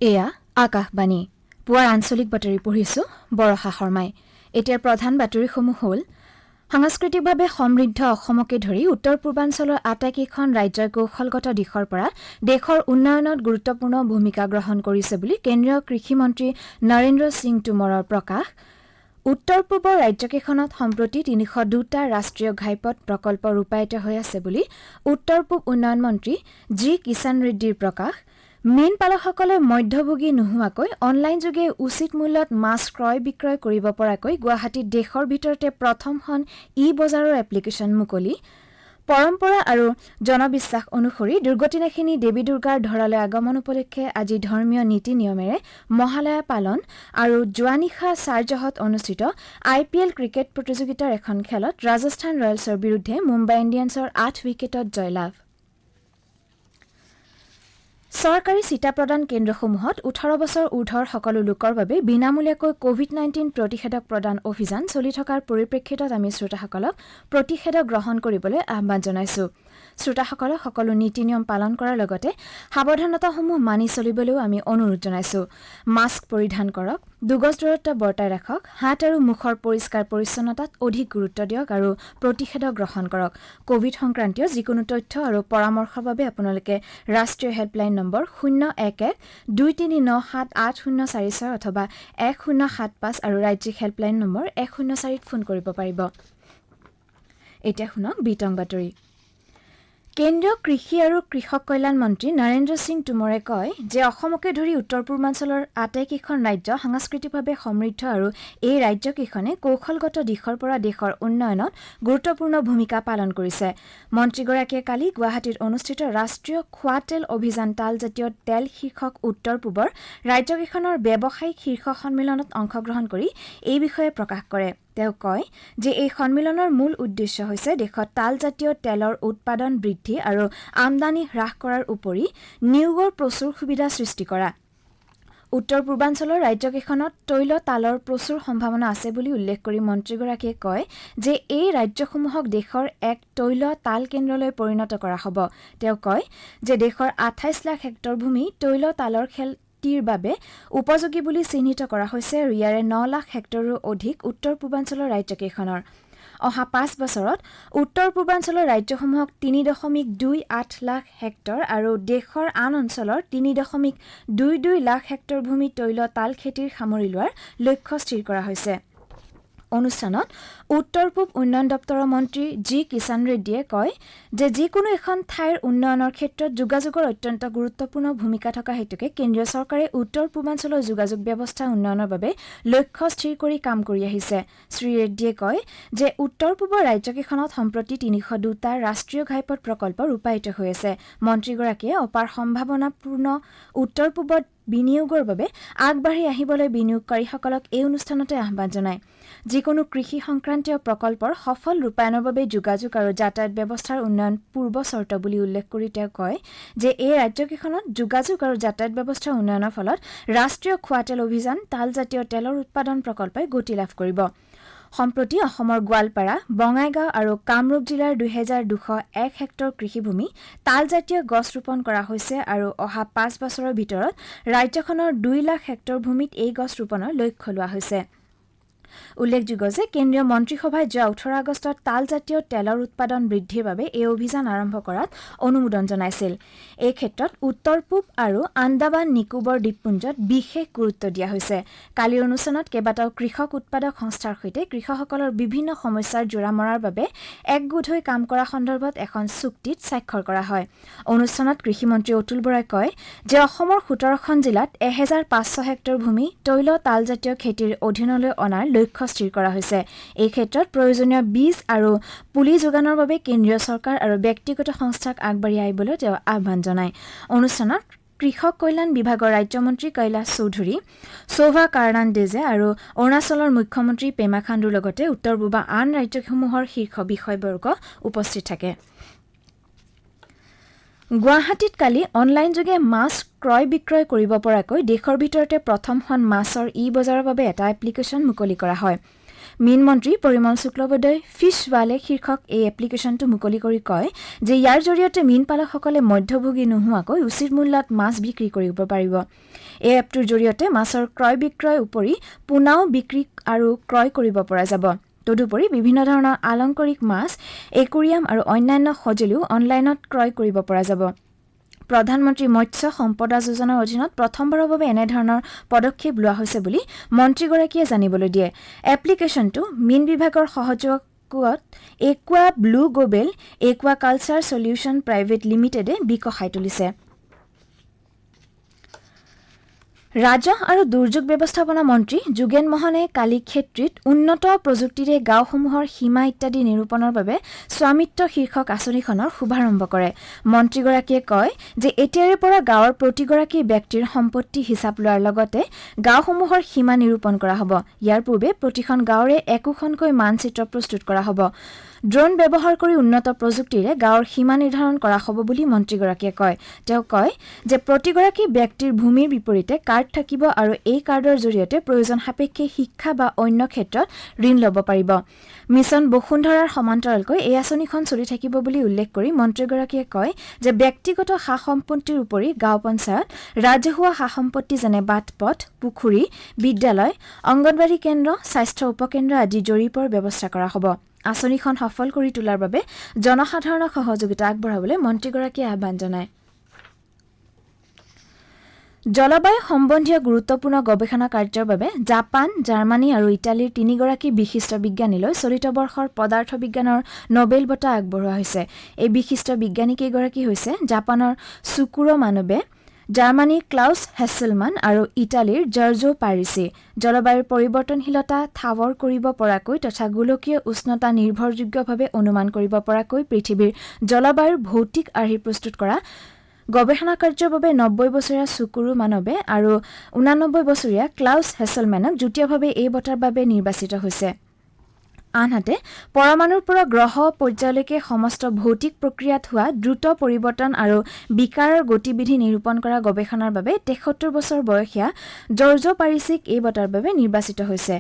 এয়া আকাশবাণী পুৱাৰ আঞ্চলিক বাতৰি পঢ়িছো বৰষা শৰ্মাই এতিয়াৰ প্ৰধান বাতৰিসমূহ হ'ল সাংস্কৃতিকভাৱে সমৃদ্ধ অসমকে ধৰি উত্তৰ পূৰ্বাঞ্চলৰ আটাইকেইখন ৰাজ্যই কৌশলগত দিশৰ পৰা দেশৰ উন্নয়নত গুৰুত্বপূৰ্ণ ভূমিকা গ্ৰহণ কৰিছে বুলি কেন্দ্ৰীয় কৃষি মন্ত্ৰী নৰেন্দ্ৰ সিং টোমৰৰ প্ৰকাশ উত্তৰ পূবৰ ৰাজ্যকেইখনত সম্প্ৰতি ৩০২টা ৰাষ্ট্ৰীয় ঘাইপথ প্ৰকল্প ৰূপায়িত হৈ আছে বুলি উত্তৰ পূব উন্নয়ন মন্ত্ৰী জি কিষাণ ৰেড্ডীৰ প্ৰকাশ মীন পালকসকলে মধ্যভোগী নোহোৱাকৈ অনলাইন যোগে উচিত মূল্যত মাছ ক্ৰয় বিক্ৰয় কৰিব পৰাকৈ গুৱাহাটীত দেশৰ ভিতৰতে প্ৰথমখন ই-বজাৰৰ এপ্লিকেশ্যন মুকলি পৰম্পৰা আৰু জনবিশ্বাস অনুসৰি দুৰ্গতিনাশিনী দেৱী দুৰ্গাৰ ধৰালৈ আগমন উপলক্ষে আজি ধৰ্মীয় নীতি নিয়মেৰে মহালয়া পালন আৰু যোৱানিশা শ্বাৰজাহত অনুষ্ঠিত IPL ক্ৰিকেট প্ৰতিযোগিতাৰ এখন খেলত ৰাজস্থান ৰয়েলছৰ বিৰুদ্ধে মুম্বাই ইণ্ডিয়ানছৰ 8 উইকেটত জয়লাভ চৰকাৰী চিটা প্ৰদান কেন্দ্ৰসমূহত 18 বছৰ ঊৰ্ধৰ সকলো লোকৰ বাবে বিনামূলীয়াকৈ কোভিড-19 প্ৰতিষেধক প্ৰদান অভিযান চলি থকাৰ পৰিপ্ৰেক্ষিতত আমি শ্ৰোতাসকলক প্ৰতিষেধক গ্ৰহণ কৰিবলৈ আহ্বান জনাইছো শ্ৰোতাসকলক সকলো নীতি নিয়ম পালন কৰাৰ লগতে সাৱধানতাসমূহ মানি চলিবলৈও আমি অনুৰোধ জনাইছো মাস্ক পৰিধান কৰক 2 গজ দূৰত্ব বৰ্তাই ৰাখক হাত আৰু মুখৰ পৰিষ্কাৰ পৰিচ্ছন্নতাত অধিক গুৰুত্ব দিয়ক আৰু প্ৰতিষেধক গ্ৰহণ কৰক কোভিড সংক্ৰান্তীয় যিকোনো তথ্য আৰু পৰামৰ্শৰ বাবে আপোনালোকে ৰাষ্ট্ৰীয় হেল্পলাইন নম্বৰ 011-239788046 অথবা 1075 আৰু ৰাজ্যিক হেল্পলাইন নম্বৰ 104ত ফোন কৰিব পাৰিব এতিয়া শুনক বিতং বাতৰি কেন্দ্ৰীয় কৃষি আৰু কৃষক কল্যাণ মন্ত্ৰী নৰেন্দ্ৰ সিং টোমৰে কয় যে অসমকে ধৰি উত্তৰ পূৰ্বাঞ্চলৰ আটাইকেইখন ৰাজ্য সাংস্কৃতিকভাৱে সমৃদ্ধ আৰু এই ৰাজ্যকেইখনে কৌশলগত দিশৰ পৰা দেশৰ উন্নয়নত গুৰুত্বপূৰ্ণ ভূমিকা পালন কৰিছে মন্ত্ৰীগৰাকীয়ে কালি গুৱাহাটীত অনুষ্ঠিত ৰাষ্ট্ৰীয় খোৱা তেল অভিযান তালজাতীয় তেল শীৰ্ষক উত্তৰ পূবৰ ৰাজ্যকেইখনৰ ব্যৱসায়িক শীৰ্ষ সন্মিলনত অংশগ্ৰহণ কৰি এই বিষয়ে প্ৰকাশ কৰে তেওঁ কয় যে এই সন্মিলনৰ মূল উদ্দেশ্য হৈছে দেশত তালজাতীয় তেলৰ উৎপাদন বৃদ্ধি আৰু আমদানি হ্ৰাস কৰাৰ উপৰি নিয়োগৰ প্ৰচুৰ সুবিধা সৃষ্টি কৰা উত্তৰ পূৰ্বাঞ্চলৰ ৰাজ্যকেইখনত তৈল তালৰ প্ৰচুৰ সম্ভাৱনা আছে বুলি উল্লেখ কৰি মন্ত্ৰীগৰাকীয়ে কয় যে এই ৰাজ্যসমূহক দেশৰ এক তৈল তাল কেন্দ্ৰলৈ পৰিণত কৰা হ'ব তেওঁ কয় যে দেশৰ 28 লাখ হেক্টৰ ভূমি তৈল তালৰ বাবে উপযোগী বুলি চিহ্নিত কৰা হৈছে আৰু ইয়াৰে 9 লাখ হেক্টৰৰো অধিক উত্তৰ পূৰ্বাঞ্চলৰ ৰাজ্যকেইখনৰ অহা 5 বছৰত উত্তৰ পূৰ্বাঞ্চলৰ ৰাজ্যসমূহক 3.28 লাখ হেক্টৰ আৰু দেশৰ আন অঞ্চলৰ 3.22 লাখ হেক্টৰ ভূমি তৈল তাল খেতিৰ সামৰি লোৱাৰ লক্ষ্য স্থিৰ কৰা হৈছে অনুষ্ঠানত উত্তৰ পূব উন্নয়ন দপ্তৰৰ মন্ত্ৰী জি কিষাণ ৰেড্ডীয়ে কয় যে যিকোনো এখন ঠাইৰ উন্নয়নৰ ক্ষেত্ৰত যোগাযোগৰ অত্যন্ত গুৰুত্বপূৰ্ণ ভূমিকা থকা হেতুকে কেন্দ্ৰীয় চৰকাৰে উত্তৰ পূৰ্বাঞ্চলৰ যোগাযোগ ব্যৱস্থা উন্নয়নৰ বাবে লক্ষ্য স্থিৰ কৰি কাম কৰি আহিছে শ্ৰী ৰেড্ডীয়ে কয় যে উত্তৰ পূবৰ ৰাজ্যকেইখনত সম্প্ৰতি ৩০২টা ৰাষ্ট্ৰীয় ঘাইপথ প্ৰকল্প ৰূপায়িত হৈ আছে মন্ত্ৰীগৰাকীয়ে অপাৰ সম্ভাৱনাপূৰ্ণ উত্তৰ পূবত বিনিয়োগৰ বাবে আগবাঢ়ি আহিবলৈ বিনিয়োগকাৰীসকলক এই অনুষ্ঠানতে আহ্বান জনায় যিকোনো কৃষি সংক্ৰান্তীয় প্ৰকল্পৰ সফল ৰূপায়ণৰ বাবে যোগাযোগ আৰু যাতায়াত ব্যৱস্থাৰ উন্নয়ন পূৰ্ব চৰ্ত বুলি উল্লেখ কৰি তেওঁ কয় যে এই ৰাজ্যকেইখনত যোগাযোগ আৰু যাতায়াত ব্যৱস্থাৰ উন্নয়নৰ ফলত ৰাষ্ট্ৰীয় খোৱা তেল অভিযান তালজাতীয় তেলৰ উৎপাদন প্ৰকল্পই গতি লাভ কৰিব সম্প্ৰতি অসমৰ গোৱালপাৰা বঙাইগাঁও আৰু কামৰূপ জিলাৰ 2201 হেক্টৰ কৃষিভূমি তালজাতীয় গছ ৰোপণ কৰা হৈছে আৰু অহা 5 বছৰৰ ভিতৰত ৰাজ্যখনৰ 2 লাখ হেক্টৰ ভূমিত এই গছ ৰোপণৰ লক্ষ্য লোৱা হৈছে উল্লেখযোগ্য যে কেন্দ্ৰীয় মন্ত্ৰীসভাই যোৱা 18 আগষ্টত তালজাতীয় তেলৰ উৎপাদন বৃদ্ধিৰ বাবে এই অভিযান আৰম্ভ কৰাত অনুমোদন জনাইছিল এই ক্ষেত্ৰত উত্তৰ পূব আৰু আন্দামান নিকোবৰ দ্বীপপুঞ্জত বিশেষ গুৰুত্ব দিয়া হৈছে কালিৰ অনুষ্ঠানত কেইবাটাও কৃষক উৎপাদক সংস্থাৰ সৈতে কৃষকসকলৰ বিভিন্ন সমস্যাৰ জোৰা মৰাৰ বাবে একগোট হৈ কাম কৰা সন্দৰ্ভত এখন চুক্তিত স্বাক্ষৰ কৰা হয় অনুষ্ঠানত কৃষিমন্ত্ৰী অতুল বৰাই কয় যে অসমৰ 17খন জিলাত 1500 হেক্টৰ ভূমি তৈল তালজাতীয় খেতিৰ অধীনলৈ অনাৰ লক্ষ্য স্থিৰ কৰা হৈছে এই ক্ষেত্ৰত প্ৰয়োজনীয় বীজ আৰু পুলি যোগানৰ বাবে কেন্দ্ৰীয় চৰকাৰ আৰু ব্যক্তিগত সংস্থাক আগবাঢ়ি আহিবলৈ তেওঁ আহ্বান জনায় অনুষ্ঠানত কৃষক কল্যাণ বিভাগৰ ৰাজ্যমন্ত্ৰী কৈলাশ চৌধুৰী শোভা কাৰ্ণাণ্ডেজে আৰু অৰুণাচলৰ মুখ্যমন্ত্ৰী পেমা খাণ্ডুৰ লগতে উত্তৰ পূৰ্বা আন ৰাজ্যসমূহৰ শীৰ্ষ বিষয়বৰ্গ উপস্থিত থাকে গুৱাহাটীত কালি অনলাইন যোগে মাছ ক্ৰয় বিক্ৰয় কৰিব পৰাকৈ দেশৰ ভিতৰতে প্ৰথমখন মাছৰ ই-বজাৰৰ বাবে এটা এপ্লিকেশ্যন মুকলি কৰা হয় মীন মন্ত্ৰী পৰিমল শুক্লবৈদ্যই ফিছ ৱালে শীৰ্ষক এই এপ্লিকেশ্যনটো মুকলি কৰি কয় যে ইয়াৰ জৰিয়তে মীন পালকসকলে মধ্যভোগী নোহোৱাকৈ উচিত মূল্যত মাছ বিক্ৰী কৰিব পাৰিব। এই এপটোৰ জৰিয়তে মাছৰ ক্ৰয় বিক্ৰয়ৰ উপৰি পোনাও বিক্ৰী আৰু ক্ৰয় কৰিব পৰা যাব। তদুপৰি বিভিন্ন ধৰণৰ আলংকাৰিক মাছ, একুৰিয়াম আৰু অন্যান্য সঁজুলিও অনলাইনত ক্ৰয় কৰিব পৰা যাব। প্ৰধানমন্ত্ৰী মৎস্য সম্পদা যোজনাৰ অধীনত প্ৰথমবাৰৰ বাবে এনেধৰণৰ পদক্ষেপ লোৱা হৈছে বুলি মন্ত্ৰীগৰাকীয়ে জানিবলৈ দিয়ে। এপ্লিকেশ্যনটো মীন বিভাগৰ সহযোগত একুৱা blue global একুৱা culture solution private লিমিটেডে বিকশাই তুলিছে। ৰাজহ আৰু দুৰ্যোগ ব্যৱস্থাপনা মন্ত্ৰী যোগেন মহনে কালি ক্ষেত্ৰত উন্নত প্ৰযুক্তিৰে গাঁওসমূহৰ সীমা ইত্যাদি নিৰূপণৰ বাবে স্বামিত্ব শীৰ্ষক আঁচনিখনৰ শুভাৰম্ভ কৰে। মন্ত্ৰীগৰাকীয়ে কয় যে এতিয়াৰে পৰা গাঁৱৰ প্ৰতিগৰাকী ব্যক্তিৰ সম্পত্তি হিচাপ লোৱাৰ লগতে গাঁওসমূহৰ সীমা নিৰূপণ কৰা হ'ব। ইয়াৰ পূৰ্বে প্ৰতিখন গাঁৱৰে একোখনকৈ মানচিত্ৰ প্ৰস্তুত কৰা হ'ব। ড্ৰোন ব্যৱহাৰ কৰি উন্নত প্ৰযুক্তিৰে গাঁৱৰ সীমা নিৰ্ধাৰণ কৰা হ'ব বুলি মন্ত্ৰীগৰাকীয়ে কয়। তেওঁ কয় যে প্ৰতিগৰাকী ব্যক্তিৰ ভূমিৰ বিপৰীতে কাৰ্ড থাকিব আৰু এই কাৰ্ডৰ জৰিয়তে প্ৰয়োজন সাপেক্ষে শিক্ষা বা অন্য ক্ষেত্ৰত ঋণ ল'ব পাৰিব। মিছন বসুন্ধৰাৰ সমান্তৰালকৈ এই আঁচনিখন চলি থাকিব বুলি উল্লেখ কৰি মন্ত্ৰীগৰাকীয়ে কয় যে ব্যক্তিগত সা সম্পত্তিৰ উপৰি গাঁও পঞ্চায়ত, ৰাজহুৱা সা সম্পত্তি যেনে বাট-পথ, পুখুৰী, বিদ্যালয়, অংগনবাড়ী কেন্দ্ৰ, স্বাস্থ্য উপকেন্দ্ৰ আদি জৰীপৰ ব্যৱস্থা কৰা হ'ব। আঁচনিখন সফল কৰি তোলাৰ বাবে জনসাধাৰণক সহযোগিতা আগবঢ়াবলৈ মন্ত্ৰীগৰাকীয়ে আহ্বান জনায়। জলবায়ু সম্বন্ধীয় গুৰুত্বপূৰ্ণ গৱেষণা কাৰ্যৰ বাবে জাপান, জাৰ্মানী আৰু ইটালীৰ 3গৰাকী বিশিষ্ট বিজ্ঞানীলৈ চলিত বৰ্ষৰ পদাৰ্থ বিজ্ঞানৰ নোবেল বঁটা আগবঢ়োৱা হৈছে। এই বিশিষ্ট বিজ্ঞানীকেইগৰাকী হৈছে জাপানৰ চুকুৰো মানবে, জাৰ্মানীৰ ক্লাউছ হেছেলমান আৰু ইটালীৰ জৰ্জো পাৰিছি। জলবায়ুৰ পৰিৱৰ্তনশীলতা ঠাৱৰ কৰিব পৰাকৈ তথা গোলকীয় উষ্ণতা নিৰ্ভৰযোগ্যভাৱে অনুমান কৰিব পৰাকৈ পৃথিৱীৰ জলবায়ুৰ ভৌতিক আৰ্হি প্ৰস্তুত কৰা গৱেষণা কাৰ্যৰ বাবে 90 বছৰীয়া চুকুৰো মানবে আৰু 89 বছৰীয়া ক্লাউছ হেছেলমেনক যুটীয়াভাৱে এই বঁটাৰ বাবে নিৰ্বাচিত হৈছে। আনহাতে পৰমাণুৰ পৰা গ্ৰহ পৰ্যায়লৈকে সমস্ত ভৌতিক প্ৰক্ৰিয়াত হোৱা দ্ৰুত পৰিৱৰ্তন আৰু বিকাৰৰ গতিবিধি নিৰূপণ কৰা গৱেষণাৰ বাবে 73 বছৰ বয়সীয়া জৰ্জো পাৰিছিক এই বঁটাৰ বাবে নিৰ্বাচিত হৈছে।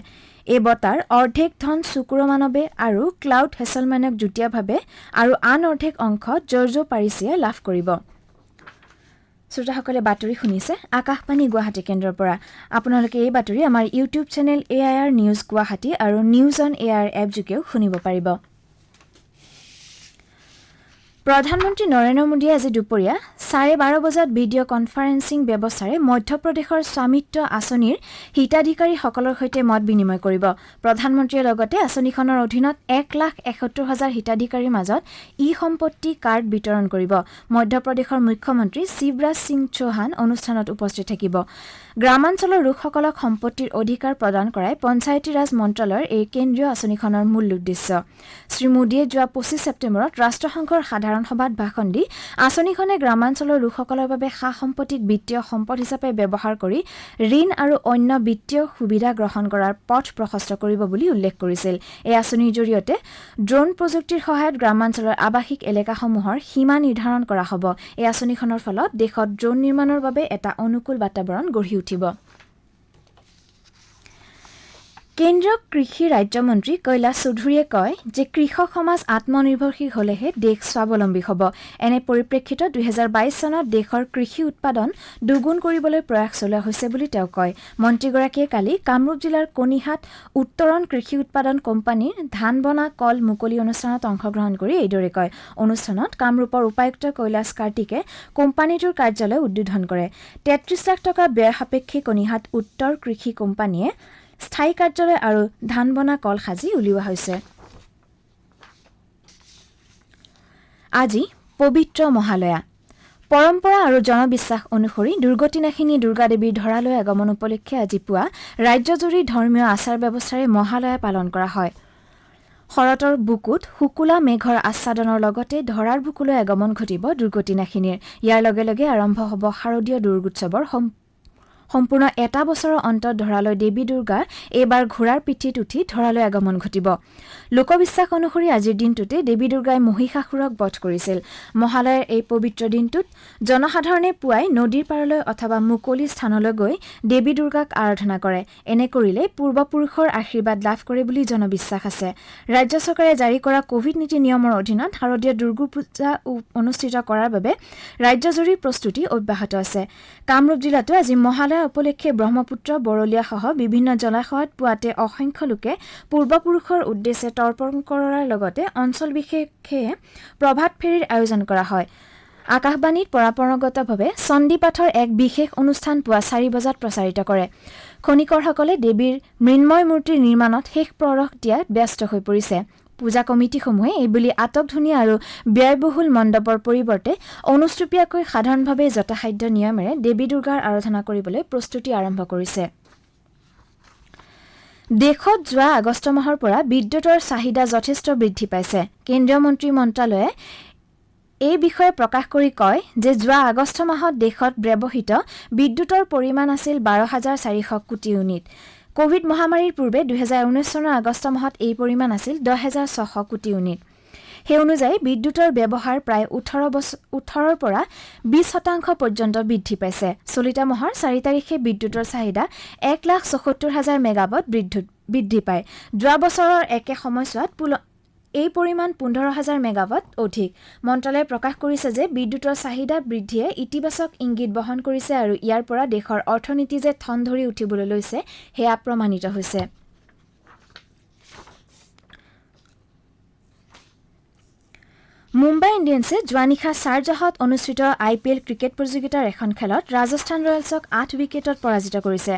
এই বঁটাৰ অৰ্ধেক ধন চুকুৰো মানবে আৰু ক্লাউড হেছেলমেনক যুটীয়াভাৱে আৰু আন অৰ্ধেক অংশ জৰ্জো পাৰিছিয়ে লাভ কৰিব। শ্ৰোতাসকলে বাতৰি শুনিছে আকাশবাণী গুৱাহাটী কেন্দ্ৰৰ পৰা। আপোনালোকে এই বাতৰি আমাৰ YouTube channel AIR news Guwahati আৰু নিউজ অন AIR এপ যোগেও শুনিব পাৰিব। প্ৰধানমন্ত্ৰী নৰেন্দ্ৰ মোদীয়ে আজি দুপৰীয়া 12:30 বজাত ভিডিঅ' কনফাৰেন্সিং ব্যৱস্থাৰে মধ্যপ্ৰদেশৰ স্বামিত্ব আঁচনিৰ হিতাধিকাৰীসকলৰ সৈতে মত বিনিময় কৰিব। প্ৰধানমন্ত্ৰীয়ে লগতে আঁচনিখনৰ অধীনত 1,71,000 হিতাধিকাৰীৰ মাজত ই-সম্পত্তি কাৰ্ড বিতৰণ কৰিব। মধ্যপ্ৰদেশৰ মুখ্যমন্ত্ৰী শিৱৰাজ সিং চৌহান অনুষ্ঠানত উপস্থিত থাকিব। গ্ৰামাঞ্চলৰ লোকসকলক সম্পত্তিৰ অধিকাৰ প্ৰদান কৰাই পঞ্চায়তী ৰাজ মন্ত্ৰালয়ৰ এই কেন্দ্ৰীয় আঁচনিখনৰ মূল উদ্দেশ্য। শ্ৰীমোদীয়ে যোৱা 25 ছেপ্টেম্বৰত ৰাষ্ট্ৰসংঘৰ সাধাৰণ সভাত ভাষণ দি আঁচনিখনে গ্ৰামাঞ্চলৰ লোকসকলৰ বাবে সা সম্পত্তিক বিত্তীয় সম্পদ হিচাপে ব্যৱহাৰ কৰি ঋণ আৰু অন্য বিত্তীয় সুবিধা গ্ৰহণ কৰাৰ পথ প্ৰশস্ত কৰিব বুলি উল্লেখ কৰিছিল। এই আঁচনিৰ জৰিয়তে ড্ৰোন প্ৰযুক্তিৰ সহায়ত গ্ৰামাঞ্চলৰ আৱাসিক এলেকাসমূহৰ সীমা নিৰ্ধাৰণ কৰা হ'ব। এই আঁচনিখনৰ ফলত দেশত ড্ৰোন নিৰ্মাণৰ বাবে এটা অনুকূল বাতাবৰণ গঢ়ি উঠিব। কেন্দ্ৰীয় কৃষি ৰাজ্যমন্ত্ৰী কৈলাশ চৌধুৰীয়ে কয় যে কৃষক সমাজ আত্মনিৰ্ভৰশীল হলেহে দেশ স্বাৱলম্বী হ'ব। এনে পৰিপ্ৰেক্ষিতত 2022 চনত দেশৰ কৃষি উৎপাদন দুগুণ কৰিবলৈ প্ৰয়াস চলোৱা হৈছে বুলি তেওঁ কয়। মন্ত্ৰীগৰাকীয়ে কালি কামৰূপ জিলাৰ কণিহাট উত্তৰণ কৃষি উৎপাদন কোম্পানীৰ ধান বনা কল মুকলি অনুষ্ঠানত অংশগ্ৰহণ কৰি এইদৰে কয়। অনুষ্ঠানত কামৰূপৰ উপায়ুক্ত কৈলাশ কাৰ্তিকে কোম্পানীটোৰ কাৰ্যালয় উদ্বোধন কৰে। 33 লাখ টকা ব্যয় সাপেক্ষে কণিহাট উত্তৰ কৃষি কোম্পানীয়ে স্থায়ী কাৰ্যালয় আৰু ধান বনা কল সাজি উলিওৱা হৈছে। আজি পবিত্ৰ মহালয়া। পৰম্পৰা আৰু জনবিশ্বাস অনুসৰি দুৰ্গতিনাশিনী দুৰ্গা দেৱীৰ ধৰালৈ আগমন উপলক্ষে আজি পুৱা ৰাজ্যজুৰি ধৰ্মীয় আচাৰ ব্যৱস্থাৰে মহালয়া পালন কৰা হয়। শৰতৰ বুকুত শুকুলা মেঘৰ আচ্ছাদনৰ লগতে ধৰাৰ বুকুলৈ আগমন ঘটিব দুৰ্গতিনাশিনীৰ। ইয়াৰ লগে লগে আৰম্ভ হ'ব শাৰদীয় দুৰ্গোৎসৱৰ সম্পূৰ্ণ এটা বছৰৰ অন্তত ধৰালৈ দেৱী দুৰ্গা এইবাৰ ঘোঁৰাৰ পিঠিত উঠি ধৰালৈ আগমন ঘটিব। লোকবিশ্বাস অনুসৰি আজিৰ দিনটোতে দেৱী দুৰ্গাই মহিষাসুৰক বধ কৰিছিল। মহালয়াৰ এই পবিত্ৰ দিনটোত জনসাধাৰণে পুৱাই নদীৰ পাৰলৈ অথবা মুকলি স্থানলৈ গৈ দেৱী দুৰ্গাক আৰাধনা কৰে। এনে কৰিলে পূৰ্বপুৰুষৰ আশীৰ্বাদ লাভ কৰে বুলি জনবিশ্বাস আছে। ৰাজ্য চৰকাৰে জাৰি কৰা কোভিড নীতি নিয়মৰ অধীনত শাৰদীয় দুৰ্গা পূজা অনুষ্ঠিত কৰাৰ বাবে ৰাজ্যজুৰি প্ৰস্তুতি অব্যাহত আছে। কামৰূপ জিলাতো আজি মহালয়া উপলক্ষে ব্ৰহ্মপুত্ৰ বৰলীয়াসহ বিভিন্ন জলাশয়ত পুৱাতে অসংখ্য লোকে পূৰ্বপুৰুষৰ উদ্দেশ্যে তৰ্পণ কৰাৰ লগতে অঞ্চল বিশেষে প্ৰভাত ফেৰীৰ আয়োজন কৰা হয়। আকাশবাণীত পৰম্পৰাগতভাৱে চণ্ডীপাঠৰ এক বিশেষ অনুষ্ঠান পুৱা 4 বজাত প্ৰচাৰিত কৰে। খনিকৰসকলে দেৱীৰ মৃন্ময় মূৰ্তিৰ নিৰ্মাণত শেষ প্ৰৰস দিয়াত ব্যস্ত হৈ পৰিছে। পূজা কমিটিসমূহে এইবুলি আটকধুনীয়া আৰু ব্যয়বহুল মণ্ডপৰ পৰিৱৰ্তে অনুষ্টুপীয়াকৈ সাধাৰণভাৱে যথাসাধ্য নিয়মেৰে দেৱী দুৰ্গাৰ আৰাধনা কৰিবলৈ প্ৰস্তুতি আৰম্ভ কৰিছে। দেশত যোৱা আগষ্ট মাহৰ পৰা বিদ্যুতৰ চাহিদা যথেষ্ট বৃদ্ধি পাইছে। কেন্দ্ৰীয় মন্ত্ৰী মন্ত্ৰালয়ে এই বিষয়ে প্ৰকাশ কৰি কয় যে যোৱা আগষ্ট মাহত দেশত ব্যৱহৃত বিদ্যুতৰ পৰিমাণ আছিল 12,400 কোটি ইউনিট। কোভিড মহামাৰীৰ পূৰ্বে 2019 চনৰ আগষ্ট মাহত এই পৰিমাণ আছিল 10,600 কোটি ইউনিট। সেই অনুযায়ী বিদ্যুতৰ ব্যৱহাৰ প্ৰায় 18ৰ পৰা 20% পৰ্যন্ত বৃদ্ধি পাইছে। চলিত মাহৰ 4 তাৰিখে বিদ্যুতৰ চাহিদা 1,74,000 মেগাৱাট বৃদ্ধি পায়। যোৱা বছৰৰ একে সময়ছোৱাত এই পৰিমাণ 15,000 মেগাৱাট অধিক। মন্ত্ৰালয়ে প্ৰকাশ কৰিছে যে বিদ্যুতৰ চাহিদা বৃদ্ধিয়ে ইতিবাচক ইংগিত বহন কৰিছে আৰু ইয়াৰ পৰা দেশৰ অৰ্থনীতি যে ঠন ধৰি উঠিবলৈ লৈছে সেয়া প্ৰমাণিত হৈছে। মুম্বাই ইণ্ডিয়ানছে যোৱা নিশা শ্বাৰজাহত অনুষ্ঠিত IPL ক্ৰিকেট প্ৰতিযোগিতাৰ এখন খেলত ৰাজস্থান ৰয়েলছক 8 উইকেটত পৰাজিত কৰিছে।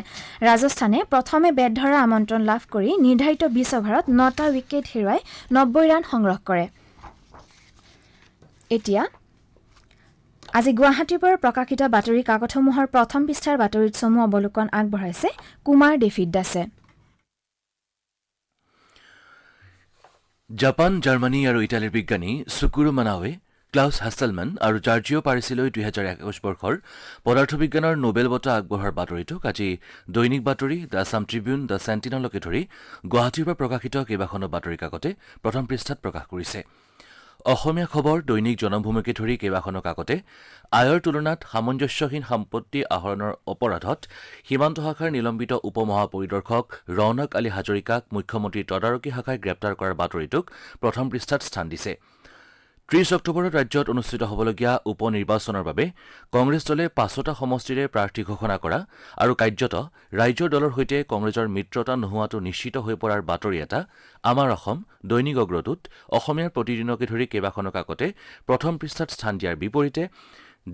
ৰাজস্থানে প্ৰথমে বেট ধৰাৰ আমন্ত্ৰণ লাভ কৰি নিৰ্ধাৰিত 20 অভাৰত 9টা উইকেট হেৰুৱাই 90 ৰান সংগ্ৰহ কৰে। এতিয়া আজি গুৱাহাটীৰ পৰা প্ৰকাশিত বাতৰি কাকতসমূহৰ প্ৰথম পৃষ্ঠাৰ বাতৰিত চমু অৱলোকন আগবঢ়াইছে কুমাৰ ডেভিড দাসে। জাপান, জাৰ্মানী আৰু ইটালীৰ বিজ্ঞানী চুকুৰু মানাৱে, ক্লাউছ হাষ্টেলমেন আৰু জাৰ্জিঅ' পাৰিছিলৈ 2021 বৰ্ষৰ পদাৰ্থবিজ্ঞানৰ নোবেল বঁটা আগবঢ়োৱাৰ বাতৰিটোক আজি দৈনিক বাতৰি, দ্য আছাম ট্ৰিবিউন, দ্য চেণ্টিনেলকে ধৰি গুৱাহাটীৰ পৰা প্ৰকাশিত কেইবাখনো বাতৰি কাকতে প্ৰথম পৃষ্ঠাত প্ৰকাশ কৰিছে। অসমীয়া খবৰ, দৈনিক জনমভূমিকে ধৰি কেইবাখনো কাকতে আয়ৰ তুলনাত সামঞ্জস্যহীন সম্পত্তি আহৰণৰ অপৰাধত সীমান্ত শাখাৰ নিলম্বিত উপ মহাপৰিদৰ্শক ৰৌনক আলী হাজৰিকাক মুখ্যমন্ত্ৰীৰ তদাৰকী শাখাই গ্ৰেপ্তাৰ কৰাৰ বাতৰিটোক প্ৰথম পৃষ্ঠাত স্থান দিছে। 30 অক্টোবৰত ৰাজ্যত অনুষ্ঠিত হ'বলগীয়া উপ নিৰ্বাচনৰ বাবে কংগ্ৰেছ দলে 5টা সমষ্টিৰে প্ৰাৰ্থী ঘোষণা কৰা আৰু কাৰ্যত ৰাজ্যৰ দলৰ সৈতে কংগ্ৰেছৰ মিত্ৰতা নোহোৱাটো নিশ্চিত হৈ পৰাৰ বাতৰি এটা আমাৰ অসম দৈনিক অগ্ৰদূত, অসমীয়াৰ প্ৰতিদিনকে ধৰি কেইবাখনো কাকতে প্ৰথম পৃষ্ঠাত স্থান দিয়াৰ বিপৰীতে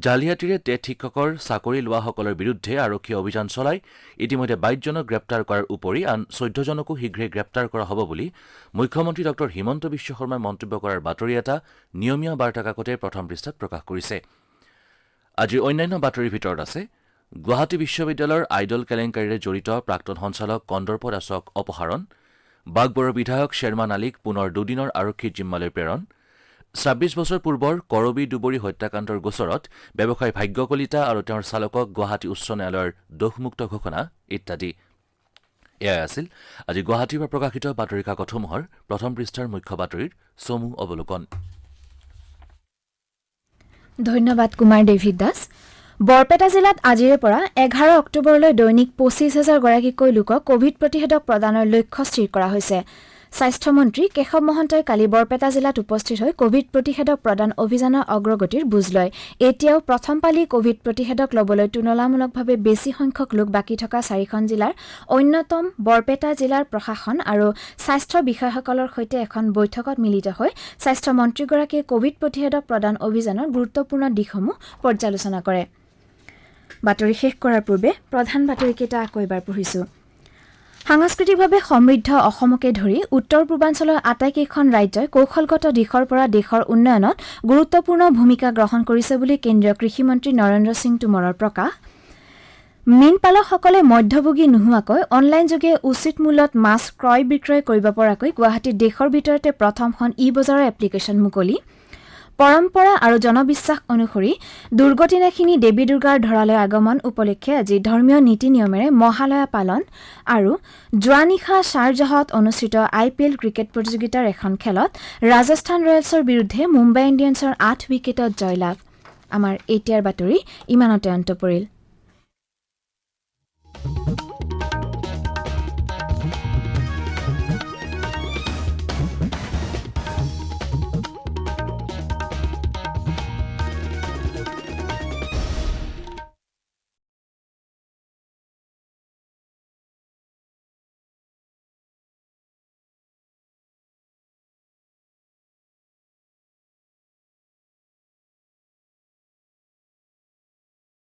জালিয়াতিৰে টেট শিক্ষকৰ চাকৰি লোৱাসকলৰ বিৰুদ্ধে আৰক্ষীয়ে অভিযান চলাই ইতিমধ্যে 22জনক গ্ৰেপ্তাৰ কৰাৰ উপৰি আন 14জনকো শীঘ্ৰে গ্ৰেপ্তাৰ কৰা হ'ব বুলি মুখ্যমন্ত্ৰী ড হিমন্ত বিশ্ব শৰ্মাই মন্তব্য কৰাৰ বাতৰি এটা নিয়মীয়া বাৰ্তা কাকতে প্ৰথম পৃষ্ঠাত প্ৰকাশ কৰিছে। আজিৰ অন্যান্য বাতৰিৰ ভিতৰত আছে গুৱাহাটী বিশ্ববিদ্যালয়ৰ আইডল কেলেংকাৰীৰে জড়িত প্ৰাক্তন সঞ্চালক কন্দৰ্প দাসক অপসাৰণ, বাগবৰৰ বিধায়ক শ্বেৰমান আলীক পুনৰ 2 দিনৰ আৰক্ষী জিম্মালৈ প্ৰেৰণ, 26 বছৰ পূৰ্বৰ কৰবী দুবৰী হত্যাকাণ্ডৰ গোচৰত ব্যৱসায়ী ভাগ্য কলিতা আৰু তেওঁৰ চালকক গুৱাহাটী উচ্চ ন্যায়ালয়ৰ দোষমুক্ত ঘোষণা ইত্যাদি। এয়াই আছিল আজি গুৱাহাটীৰ পৰা প্ৰকাশিত বাতৰি কাকতসমূহৰ প্ৰথম পৃষ্ঠাৰ মুখ্য বাতৰিৰ চমু অৱলোকন। ধন্যবাদ কুমাৰ ডেভিড দাস। বৰপেটা জিলাত আজিৰে পৰা 11 অক্টোবৰলৈ দৈনিক 25,000 গৰাকীকৈ লোকক কোভিড প্ৰতিষেধক প্ৰদানৰ লক্ষ্য স্থিৰ কৰা হৈছে। স্বাস্থ্যমন্ত্ৰী কেশৱ মহন্তই কালি বৰপেটা জিলাত উপস্থিত হৈ কোভিড প্ৰতিষেধক প্ৰদান অভিযানৰ অগ্ৰগতিৰ বুজ লয়। এতিয়াও প্ৰথম পালি কোভিড প্ৰতিষেধক ল'বলৈ তুলনামূলকভাৱে বেছি সংখ্যক লোক বাকী থকা 4খন জিলাৰ অন্যতম বৰপেটা জিলাৰ প্ৰশাসন আৰু স্বাস্থ্য বিষয়াসকলৰ সৈতে এখন বৈঠকত মিলিত হৈ স্বাস্থ্যমন্ত্ৰীগৰাকীয়ে কোভিড প্ৰতিষেধক প্ৰদান অভিযানৰ গুৰুত্বপূৰ্ণ দিশসমূহ পৰ্যালোচনা কৰে। বাতৰি শেষ কৰাৰ পূৰ্বে প্ৰধান বাতৰিকেইটা আকৌ এবাৰ পঢ়িছো। সাংস্কৃতিকভাৱে সমৃদ্ধ অসমকে ধৰি উত্তৰ পূৰ্বাঞ্চলৰ আটাইকেইখন ৰাজ্যই কৌশলগত দিশৰ পৰা দেশৰ উন্নয়নত গুৰুত্বপূৰ্ণ ভূমিকা গ্ৰহণ কৰিছে বুলি কেন্দ্ৰীয় কৃষিমন্ত্ৰী নৰেন্দ্ৰ সিং টোমৰৰ প্ৰকাশ। মীনপালকসকলে মধ্যভোগী নোহোৱাকৈ অনলাইনযোগে উচিত মূল্যত মাছ ক্ৰয় বিক্ৰয় কৰিব পৰাকৈ গুৱাহাটীত দেশৰ ভিতৰতে প্ৰথমখন ই-বজাৰৰ এপ্লিকেশ্যন মুকলি। পৰম্পৰা আৰু জনবিশ্বাস অনুসৰি দুৰ্গতিনাশিনী দেৱী দুৰ্গাৰ ধৰালৈ আগমন উপলক্ষে আজি ধৰ্মীয় নীতি নিয়মেৰে মহালয়া পালন আৰু যোৱা নিশা শ্বাৰজাহত অনুষ্ঠিত IPL ক্ৰিকেট প্ৰতিযোগিতাৰ এখন খেলত ৰাজস্থান ৰয়েলছৰ বিৰুদ্ধে মুম্বাই ইণ্ডিয়ানছৰ 8 উইকেটত জয়লাভ। আমাৰ এতিয়াৰ বাতৰি ইমানতে অন্ত পৰিল।